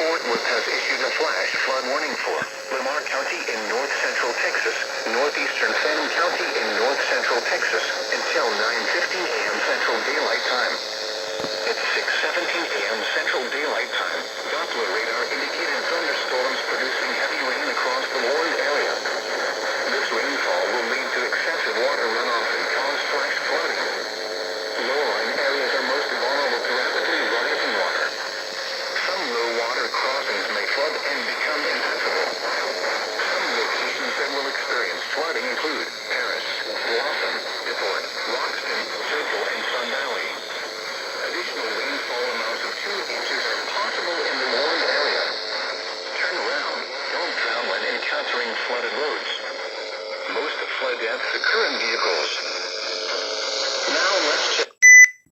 Fort Worth has issued a flash flood warning for Lamar County in north central Texas, northeastern Salem County in north central Texas until 9:15 a.m. Central Daylight Time. It's 6:17 a.m.